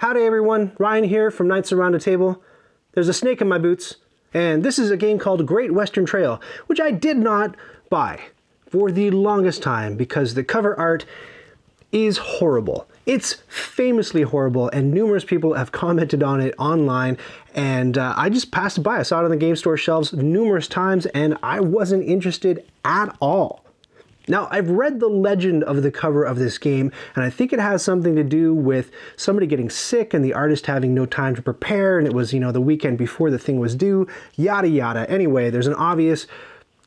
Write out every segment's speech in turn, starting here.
Howdy everyone, Ryan here from Knights Around the Table. There's a snake in my boots, and this is a game called Great Western Trail, which I did not buy for the longest time because the cover art is horrible. It's famously horrible, and numerous people have commented on it online, and I just passed it by. I saw it on the game store shelves numerous times, and I wasn't interested at all. Now, I've read the legend of the cover of this game, and I think it has something to do with somebody getting sick and the artist having no time to prepare, and it was, the weekend before the thing was due, yada yada. Anyway, there's an obvious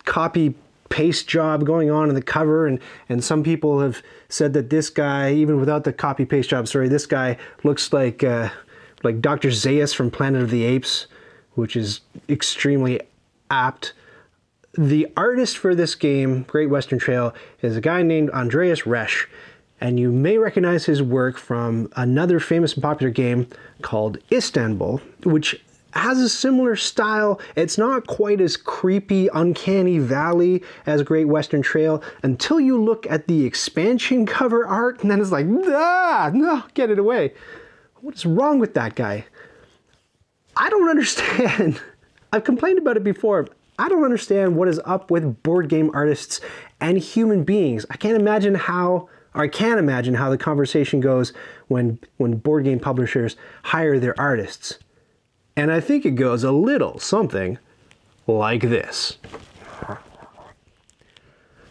copy-paste job going on in the cover, and some people have said that this guy, even without the copy-paste job, this guy looks like Dr. Zaius from Planet of the Apes, which is extremely apt. The artist for this game, Great Western Trail, is a guy named Andreas Resch, and you may recognize his work from another famous and popular game called Istanbul, which has a similar style. It's not quite as creepy, uncanny valley as Great Western Trail until you look at the expansion cover art, and then it's like, ah, no, get it away. What is wrong with that guy? I don't understand. I've complained about it before. I don't understand what is up with board game artists and human beings. I can imagine how the conversation goes when board game publishers hire their artists. And I think it goes a little something like this.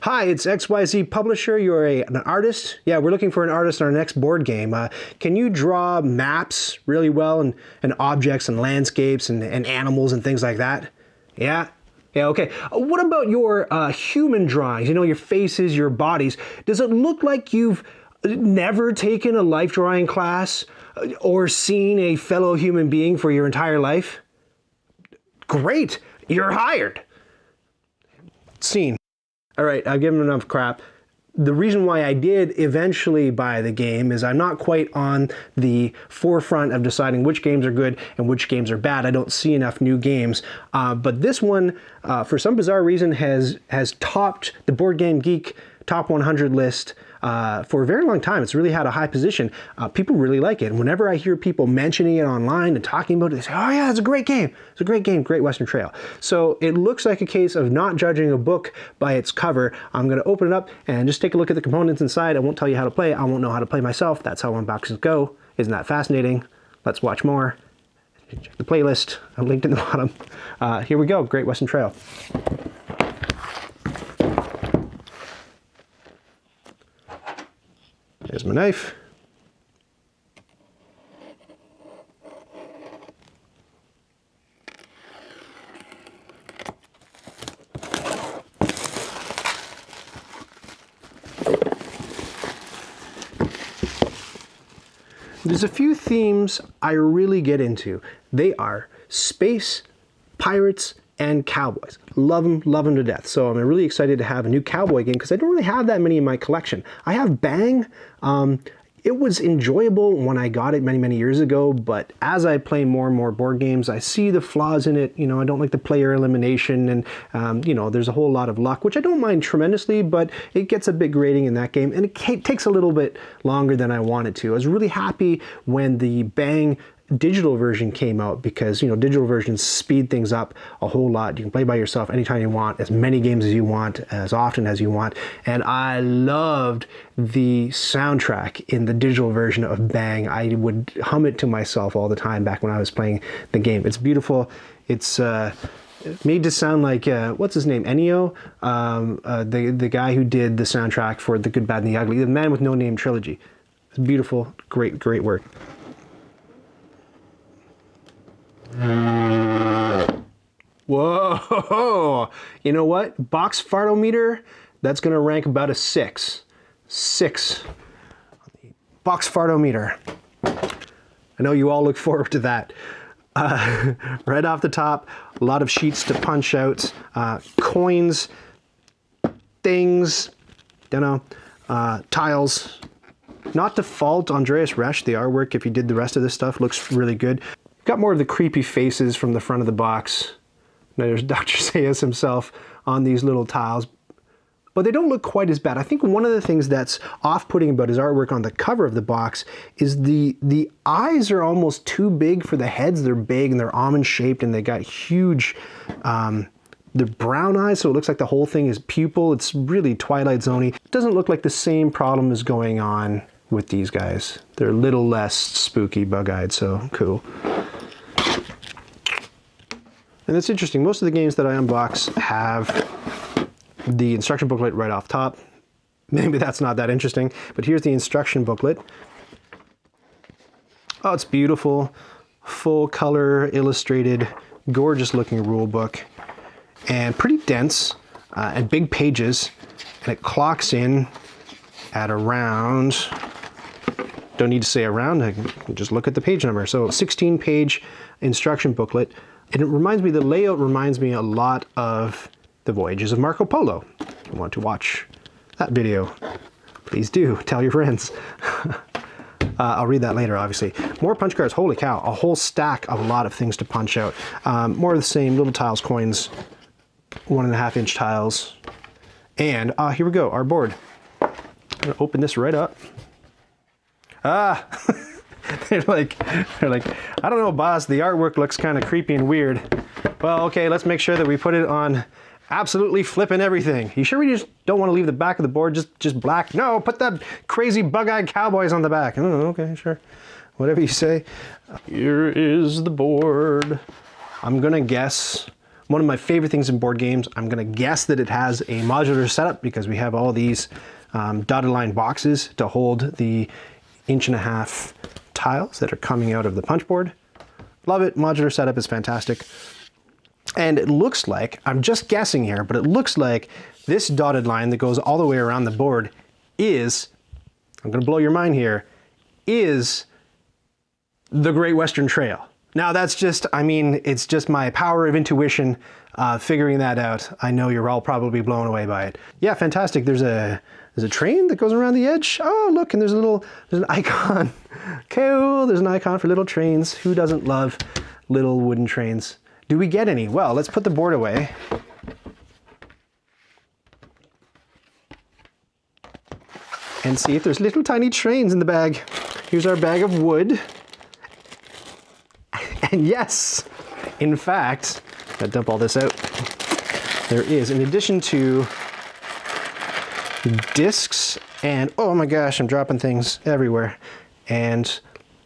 Hi, it's XYZ Publisher. You're an artist? Yeah, we're looking for an artist on our next board game. Can you draw maps really well and objects and landscapes and animals and things like that? Yeah? Yeah, okay. What about your human drawings? Your faces, your bodies. Does it look like you've never taken a life drawing class or seen a fellow human being for your entire life? Great, you're hired. Scene. All right, I've given enough crap. The reason why I did eventually buy the game is I'm not quite on the forefront of deciding which games are good and which games are bad. I don't see enough new games. But this one, for some bizarre reason, has topped the Board Game Geek Top 100 list for a very long time. It's really had a high position. People really like it. And whenever I hear people mentioning it online and talking about it, they say, oh yeah, it's a great game. It's a great game, Great Western Trail. So it looks like a case of not judging a book by its cover. I'm going to open it up and just take a look at the components inside. I won't tell you how to play. I won't know how to play myself. That's how unboxings go. Isn't that fascinating? Let's watch more. Check the playlist. I'm linked in the bottom. Here we go, Great Western Trail. Here's my knife. There's a few themes I really get into. They are space, pirates, and cowboys. Love them to death. So I'm really excited to have a new cowboy game because I don't really have that many in my collection. I have Bang. It was enjoyable when I got it many years ago, but as I play more and more board games, I see the flaws in it. I don't like the player elimination, and there's a whole lot of luck, which I don't mind tremendously, but it gets a big rating in that game, and it takes a little bit longer than I wanted to. I was really happy when the Bang digital version came out because digital versions speed things up a whole lot. You can play by yourself anytime you want, as many games as you want, as often as you want. And I loved the soundtrack in the digital version of Bang. I would hum it to myself all the time back when I was playing the game. It's beautiful. It's made to sound like what's his name, Ennio, the guy who did the soundtrack for The Good, Bad, and the Ugly, the Man with No Name trilogy. It's beautiful, great work. Whoa! You know what? Box fartometer, that's going to rank about a 6. 6 on the box fartometer. I know you all look forward to that. Right off the top, a lot of sheets to punch out, coins, things, tiles. Not to fault Andreas Resch, the artwork, if he did the rest of this stuff, looks really good. Got more of the creepy faces from the front of the box. Now there's Dr. Zaius himself on these little tiles. but they don't look quite as bad. I think one of the things that's off-putting about his artwork on the cover of the box is the eyes are almost too big for the heads. They're big and they're almond-shaped, and they got huge, they're brown eyes, so it looks like the whole thing is pupil. It's really Twilight Zone-y. It doesn't look like the same problem is going on with these guys. They're a little less spooky, bug-eyed, so cool. And it's interesting, most of the games that I unbox have the instruction booklet right off top. Maybe that's not that interesting, but here's the instruction booklet. Oh, it's beautiful, full color, illustrated, gorgeous looking rule book, and pretty dense, and big pages, and it clocks in at around, don't need to say around, I can just look at the page number. So 16-page instruction booklet. And it reminds me, the layout reminds me a lot of The Voyages of Marco Polo. If you want to watch that video, please do, tell your friends. I'll read that later, obviously. More punch cards, holy cow, a whole stack of a lot of things to punch out. More of the same, little tiles, coins, 1.5-inch tiles. And here we go, our board. I'm gonna open this right up. Ah! They're like, I don't know, boss, the artwork looks kind of creepy and weird. Well, okay, let's make sure that we put it on absolutely flipping everything. You sure we just don't want to leave the back of the board just black? No, put that crazy bug-eyed cowboys on the back. Oh, okay, sure. Whatever you say. Here is the board. I'm gonna guess, one of my favorite things in board games, I'm gonna guess that it has a modular setup because we have all these dotted line boxes to hold the 1.5-inch tiles that are coming out of the punch board. Love it, modular setup is fantastic. And it looks like, I'm just guessing here, but it looks like this dotted line that goes all the way around the board is, I'm gonna blow your mind here, is the Great Western Trail. Now that's just, I mean, it's just my power of intuition figuring that out. I know you're all probably blown away by it. Yeah, fantastic. There's a train that goes around the edge. Oh, look, and there's an icon. Cool, there's an icon for little trains. Who doesn't love little wooden trains? Do we get any? Well, let's put the board away. And see if there's little tiny trains in the bag. Here's our bag of wood. And yes, in fact, I'll dump all this out. There is, in addition to discs and, oh my gosh, I'm dropping things everywhere, and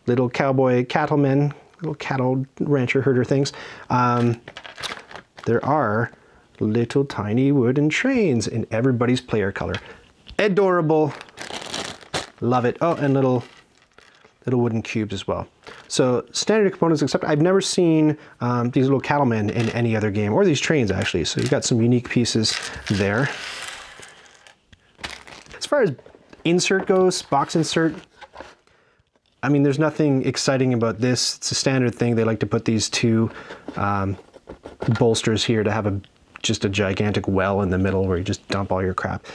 little cowboy cattlemen, little cattle rancher herder things, there are little tiny wooden trains in everybody's player color. Adorable, love it. Oh, and little wooden cubes as well. So standard components, except I've never seen these little cattlemen in any other game, or these trains actually, so you've got some unique pieces there. As far as insert goes, box insert, I mean, there's nothing exciting about this. It's a standard thing. They like to put these two bolsters here to have just a gigantic well in the middle where you just dump all your crap.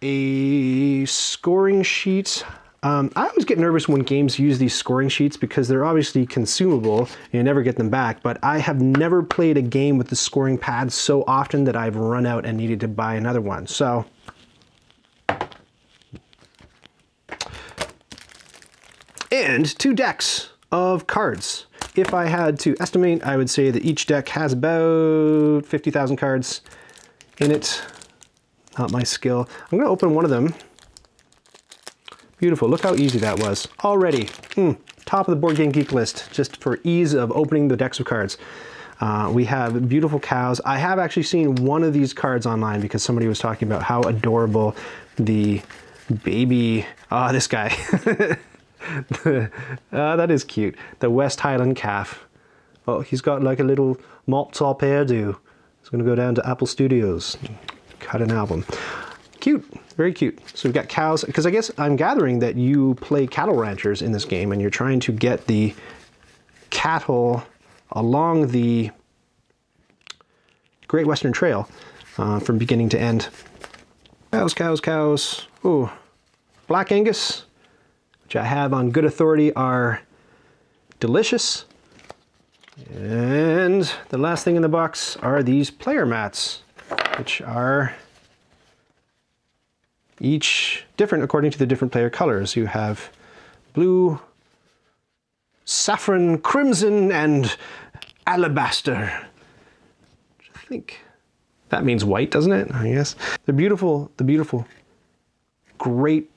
A scoring sheet. I always get nervous when games use these scoring sheets because they're obviously consumable and you never get them back, but I have never played a game with the scoring pads so often that I've run out and needed to buy another one. So and 2 decks of cards. If I had to estimate, I would say that each deck has about 50,000 cards in it. Not my skill. I'm gonna open one of them. Beautiful, look how easy that was. Already, top of the Board Game Geek list, just for ease of opening the decks of cards. We have beautiful cows. I have actually seen one of these cards online because somebody was talking about how adorable the baby, this guy. That is cute. The West Highland calf. Oh, he's got like a little malt-top hairdo. He's gonna go down to Apple Studios, cut an album. Cute, very cute. So we've got cows, because I guess I'm gathering that you play cattle ranchers in this game and you're trying to get the cattle along the Great Western Trail from beginning to end. Cows, cows, cows. Ooh, Black Angus, which I have on good authority are delicious. And the last thing in the box are these player mats, which are each different according to the different player colors. You have blue, saffron, crimson, and alabaster. I think that means white, doesn't it? I guess. They're beautiful, great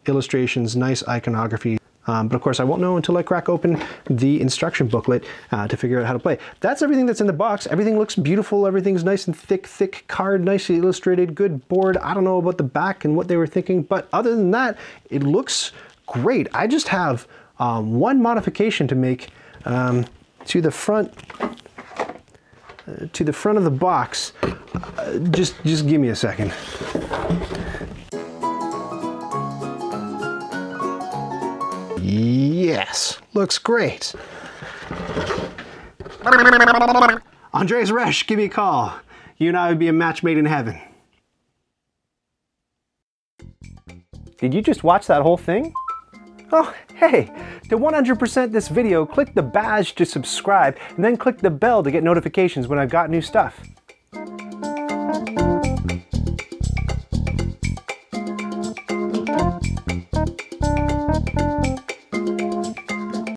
illustrations, nice iconography. But of course I won't know until I crack open the instruction booklet to figure out how to play. That's everything that's in the box. Everything looks beautiful. Everything's nice and thick card, nicely illustrated, good board. I don't know about the back and what they were thinking, but other than that, it looks great. I just have one modification to make to the front of the box. Just give me a second. Yes, looks great. Andreas Resch, give me a call. You and I would be a match made in heaven. Did you just watch that whole thing? Oh, hey, to 100% this video, click the badge to subscribe and then click the bell to get notifications when I've got new stuff.